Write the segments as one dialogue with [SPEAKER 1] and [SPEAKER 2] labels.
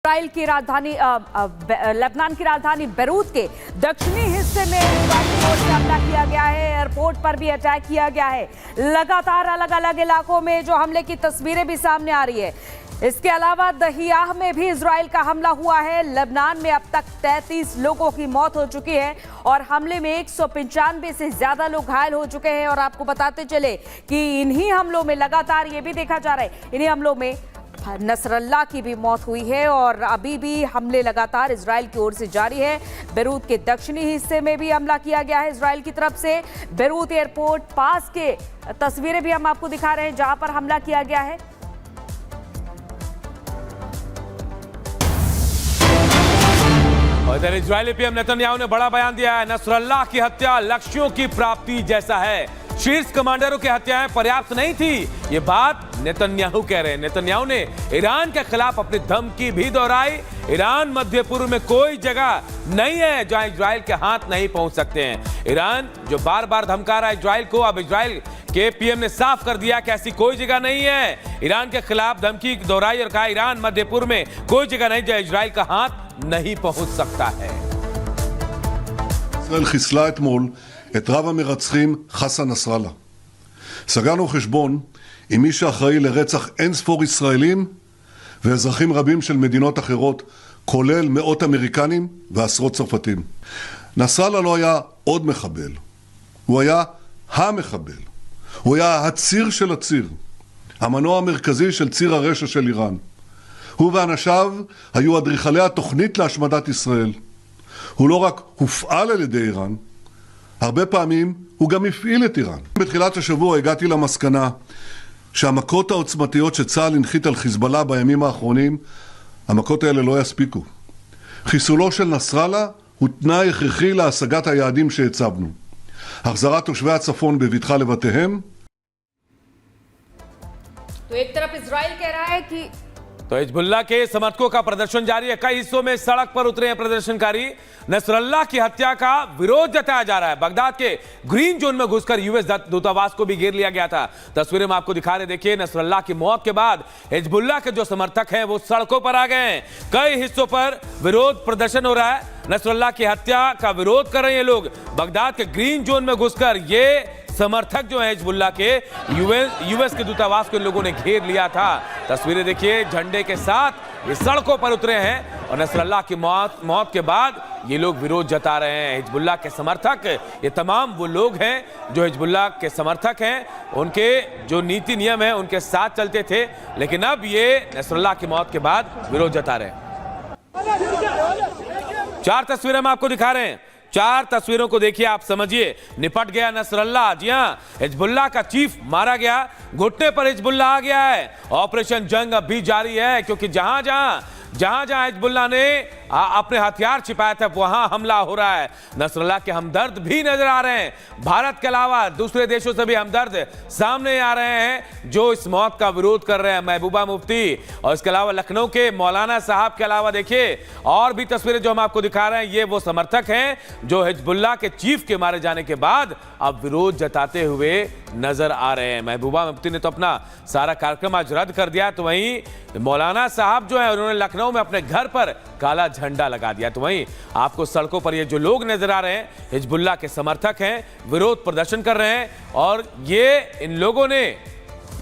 [SPEAKER 1] Israel की राजधानी Lebanon की राजधानी बेरूत के दक्षिणी हिस्से में इस्राइल की ओर से हमला किया गया है। एयरपोर्ट पर भी अटैक किया गया है। लगातार अलग अलग इलाकों में जो हमले की तस्वीरें भी सामने आ रही है। इसके अलावा दहियाह में भी इजराइल का हमला हुआ है। लेबनान में अब तक 33 लोगों की मौत हो चुकी है और हमले में 195 से ज्यादा लोग घायल हो चुके हैं। और आपको बताते चले कि इन्हीं हमलों में लगातार ये भी देखा जा रहा है, इन्हीं हमलों में नसरल्ला की भी मौत हुई है और अभी भी हमले लगातार इजराइल की ओर से जारी है। बेरूत के दक्षिणी हिस्से में भी हमला किया गया है इजराइल की तरफ से। बेरूत एयरपोर्ट पास के तस्वीरें भी हम आपको दिखा रहे हैं जहां पर हमला किया गया है।
[SPEAKER 2] और इधर इजरायली पीएम नेतन्याहू ने बड़ा बयान दिया है। नसरल्ला की हत्या लक्ष्यों की प्राप्ति जैसा है। शीर्ष कमांडरों की हत्याएं पर्याप्त नहीं थी, ये बात नेतन्याहू कह रहे हैं। नेतन्याहू ने ईरान के खिलाफ अपनी धमकी भी दोहराई। ईरान मध्य पूर्व में कोई जगह नहीं है जहां इजराइल के हाथ नहीं पहुंच सकते हैं। ईरान जो बार बार धमका रहा है इजराइल को, अब इजराइल के पीएम ने साफ कर दिया कि ऐसी कोई जगह नहीं है। ईरान के खिलाफ धमकी दोहराई और कहा ईरान मध्य पूर्व में कोई जगह नहीं जहां इजराइल का हाथ नहीं पहुंच सकता है।
[SPEAKER 3] ישראל חיסלה אתמול את רב המרצחים חסן נסראללה. סגרנו חשבון עם מי שאחראי לרצח אין ספור ישראלים ואזרחים רבים של מדינות אחרות, כולל מאות אמריקנים ועשרות צרפתים. נסראללה לא היה עוד מחבל, הוא היה המחבל. הוא היה הציר של הציר, המנוע המרכזי של ציר הרשע של איראן. הוא ואנשיו היו אדריכלי התוכנית להשמדת ישראל. הוא לא רק הופעל על ידי איראן, הרבה פעמים הוא גם הפעיל את איראן. בתחילת השבוע הגעתי למסקנה שהמכות העוצמתיות שצה"ל הנחית על חיזבאללה בימים האחרונים, המכות האלה לא יספיקו. חיסולו של נסראללה הוא תנאי הכרחי להשגת היעדים שהצבנו. החזרת תושבי הצפון בבטחה לבתיהם.
[SPEAKER 1] तो एक तरफ इजराइल कह रहा है कि
[SPEAKER 2] तो हिजबुल्लाह के समर्थकों का प्रदर्शन जारी है। कई हिस्सों में सड़क पर उतरे हैं प्रदर्शनकारी। नसरल्ला की हत्या का विरोध जताया जा रहा है। बगदाद के ग्रीन जोन में घुसकर यूएस दूतावास को भी घेर लिया गया था। तस्वीरें में आपको दिखा रहे, देखिए नसरल्ला की मौत के बाद हिजबुल्लाह के जो समर्थक हैं वो सड़कों पर आ गए हैं। कई हिस्सों पर विरोध प्रदर्शन हो रहा है। नसरल्ला की हत्या का विरोध कर रहे हैं लोग। बगदाद के ग्रीन जोन में घुसकर ये समर्थक जो है हिजबुल्लाह के यूएस के दूतावास को इन लोगों ने घेर लिया था। तस्वीरें देखिए, झंडे के साथ ये सड़कों पर उतरे हैं और नसरल्ला की मौत के बाद ये लोग विरोध जता रहे हैं। हिजबुल्लाह के समर्थक, ये तमाम वो लोग हैं जो हिजबुल्लाह के समर्थक हैं, उनके जो नीति नियम है उनके साथ चलते थे, लेकिन अब ये नसरल्ला की मौत के बाद विरोध जता रहे हैं। 4 तस्वीरें हम आपको दिखा रहे हैं। 4 तस्वीरों को देखिए, आप समझिए। निपट गया नसरल्ला। जी हां, हिजबुल्लाह का चीफ मारा गया, घुटने पर हिजबुल्लाह आ गया है। ऑपरेशन जंग अब भी जारी है क्योंकि जहां जहां हिजबुल्लाह ने अपने हथियार छिपाए थे वहां हमला हो रहा है। नसरल्लाह के हमदर्द भी नजर आ रहे हैं। भारत के अलावा दूसरे देशों से भी हमदर्द सामने आ रहे हैं जो इस मौत का विरोध कर रहे हैं। महबूबा मुफ्ती और इसके अलावा लखनऊ के मौलाना साहब के अलावा देखिए और भी तस्वीरें जो हम आपको दिखा रहे हैं, ये वो समर्थक हैं जो हिजबुल्लाह के चीफ के मारे जाने के बाद अब विरोध जताते हुए नजर आ रहे हैं। महबूबा मुफ्ती ने तो अपना सारा कार्यक्रम आज रद्द कर दिया, तो वहीं मौलाना साहब जो है उन्होंने लखनऊ में अपने घर पर काला झंडा लगा दिया। तो वहीं आपको सड़कों पर ये जो लोग नजर आ रहे हैं हिजबुल्लाह के समर्थक हैं, विरोध प्रदर्शन कर रहे हैं और ये इन लोगों ने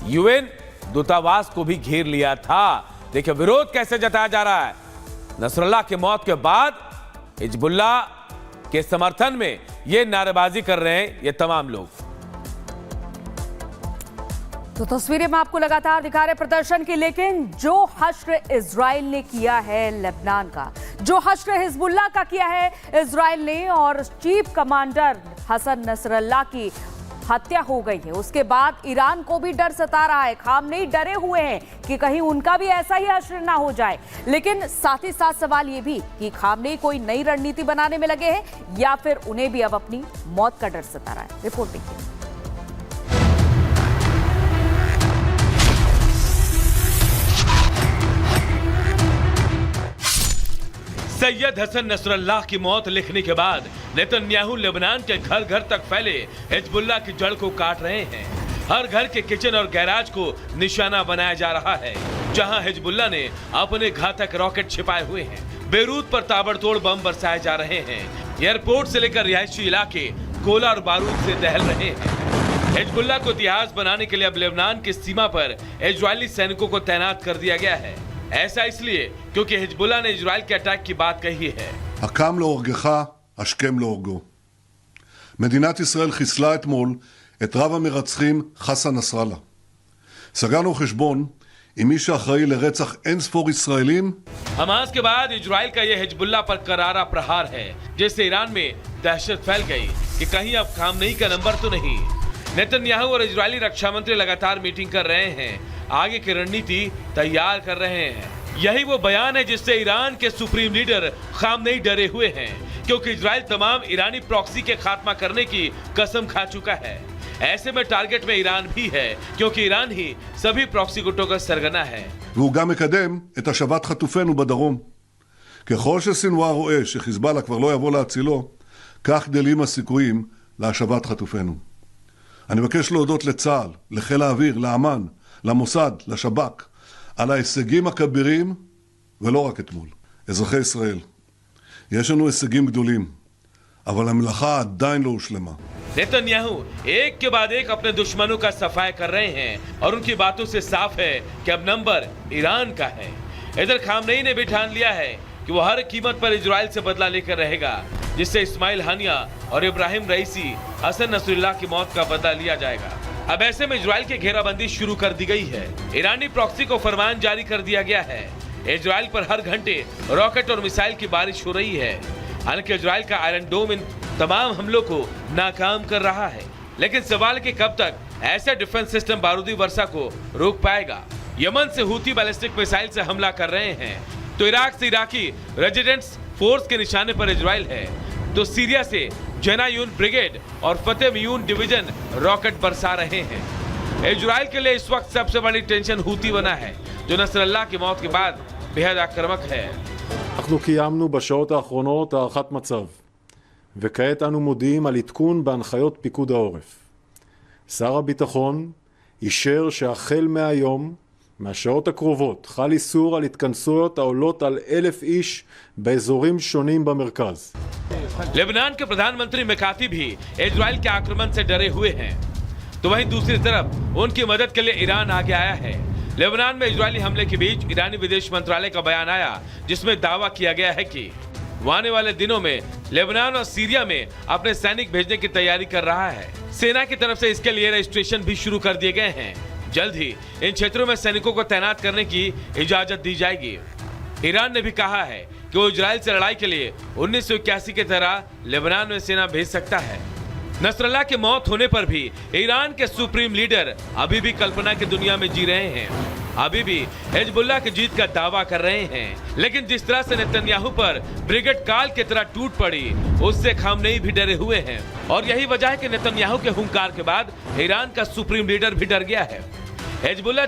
[SPEAKER 2] यूएन दूतावास को भी घेर लिया था। देखिए विरोध कैसे जताया जा रहा है। नसरल्लाह की मौत के बाद हिजबुल्लाह के समर्थन में ये नारेबाजी कर रहे हैं ये तमाम लोग।
[SPEAKER 1] तो तस्वीरें में आपको लगातार दिखा रहे प्रदर्शन की, लेकिन जो हश्र इजराइल ने किया है लेबनान का, जो हश्र हिजबुल्लाह का किया है इजराइल ने और चीफ कमांडर हसन नसरल्ला की हत्या हो गई है, उसके बाद ईरान को भी डर सता रहा है। खामनेई डरे हुए हैं कि कहीं उनका भी ऐसा ही हश्र ना हो जाए। लेकिन साथ ही साथ सवाल ये भी कि खामनेई कोई नई रणनीति बनाने में लगे हैं या फिर उन्हें भी अब अपनी मौत का डर सता रहा है। रिपोर्ट देखिए।
[SPEAKER 2] सैयद हसन नसरल्लाह की मौत लिखने के बाद नेतन्याहू लेबनान के घर घर तक फैले हिजबुल्लाह की जड़ को काट रहे हैं। हर घर के किचन और गैराज को निशाना बनाया जा रहा है। जहां हिजबुल्ला ने अपने घातक रॉकेट छिपाए हुए हैं। बेरूत पर ताबड़तोड़ बम बरसाए जा रहे हैं। एयरपोर्ट से लेकर रिहायशी इलाके गोला और बारूद से दहल रहे हैं। हिजबुल्ला को इतिहास बनाने के लिए अब लेबनान की सीमा पर इजरायली सैनिकों को तैनात कर दिया गया है। ऐसा इसलिए क्योंकि हिजबुल्ला ने इजराइल के अटैक की बात कही है।
[SPEAKER 3] הקם להורגך, השכם להורגו. מדינת ישראל חיסלה אתמול את רב המרצחים חסן נסראללה. סגרנו חשבון עם מי שאחראי לרצח אין ספור ישראלים.
[SPEAKER 2] हमास के बाद इजराइल का यह हिजबुल्ला पर करारा प्रहार है, जिससे ईरान में दहशत फैल गई कि कहीं अब खामनेई का नंबर तो नहीं। नेतन्याहू और इजरायली रक्षा मंत्री लगातार मीटिंग कर रहे हैं, आगे की रणनीति तैयार कर रहे हैं। यही वो बयान है जिससे ईरान के सुप्रीम लीडर खामनेई डरे हुए हैं, क्योंकि इजराइल तमाम ईरानी प्रॉक्सी के खात्मा करने की कसम खा चुका है। ऐसे में टारगेट में ईरान भी है, क्योंकि ईरान ही सभी प्रॉक्सी गुटों का सरगना है।
[SPEAKER 3] והוא גם מקדם את השבת חטופינו בדרום. ככל שסינואר רואה שחיזבאללה כבר לא יבוא להצילו, כך גדלים הסיכויים להשבת חטופינו. אני מבקש להודות לצה"ל, לחיל האוויר, לאמ"ן, למוסד, לשב"כ, על ההישגים הכבירים, ולא רק אתמול. אזרחי ישראל, יש לנו הישגים גדולים, אבל המלאכה עדיין לא הושלמה.
[SPEAKER 2] नेतन्याहू एक के बाद एक अपने दुश्मनों का सफाया कर रहे हैं और उनकी बातों से साफ है कि अब नंबर ईरान का है। इधर खामनेई ने भी ठान लिया है कि वो हर कीमत पर इजराइल से बदला लेकर रहेगा, जिससे इस्माइल हानिया और इब्राहिम रईसी, हसन नसरुल्लाह की मौत का बदला लिया जाएगा। अब ऐसे में इजराइल की घेराबंदी शुरू कर दी गई है। ईरानी प्रॉक्सी को फरमान जारी कर दिया गया है। इजराइल पर हर घंटे रॉकेट और मिसाइल की बारिश हो रही है। हालांकि इजराइल का आयरन डोम इन तमाम हमलों को नाकाम कर रहा है, लेकिन सवाल है कि कब तक ऐसा डिफेंस सिस्टम बारूदी वर्षा को रोक पाएगा। यमन से हूती बैलिस्टिक मिसाइल से हमला कर रहे हैं, तो इराक से इराकी रेजिडेंट्स फोर्स के निशाने पर इजराइल है, तो सीरिया से जनायून ब्रिगेड और फतेहयून डिवीजन रॉकेट बरसा रहे हैं। इजराइल के लिए इस वक्त सबसे बड़ी टेंशन हूती बना है, जो नसरल्लाह की मौत के बाद बेहद आक्रामक है।
[SPEAKER 4] אנחנו קיימנו בשעות האחרונות הערכת מצב, וכעת אנו מודיעים על עדכון בהנחיות פיקוד העורף. שר הביטחון אישר שהחל מהיום, מהשעות הקרובות, חל איסור על התכנסויות העולות על 1,000 איש באזורים שונים במרכז.
[SPEAKER 2] लेबनान के प्रधानमंत्री मेकाती भी इजराइल के आक्रमण से डरे हुए हैं, तो वहीं दूसरी तरफ उनकी मदद के लिए ईरान आगे आया है। लेबनान में इजरायली हमले के बीच ईरानी विदेश मंत्रालय का बयान आया, जिसमें दावा किया गया है कि वो आने वाले दिनों में लेबनान और सीरिया में अपने सैनिक भेजने की तैयारी कर रहा है। सेना की तरफ से इसके लिए रजिस्ट्रेशन भी शुरू कर दिए गए हैं। जल्द ही इन क्षेत्रों में सैनिकों को तैनात करने की इजाजत दी जाएगी। ईरान ने भी कहा है कि वो इजराइल से लड़ाई के लिए 1981 की तरह लेबनान में सेना भेज सकता है। नसरल्लाह की मौत होने पर भी ईरान के सुप्रीम लीडर अभी भी कल्पना की दुनिया में जी रहे हैं, अभी भी हिजबुल्लाह की जीत का दावा कर रहे हैं। लेकिन जिस तरह से नेतन्याहू पर ब्रिगेड काल की तरह टूट पड़ी, उससे खामनेई भी डरे हुए हैं, और यही वजह है कि नेतन्याहू के हुंकार के बाद ईरान का सुप्रीम लीडर भी डर गया है। हिजबुल्लाह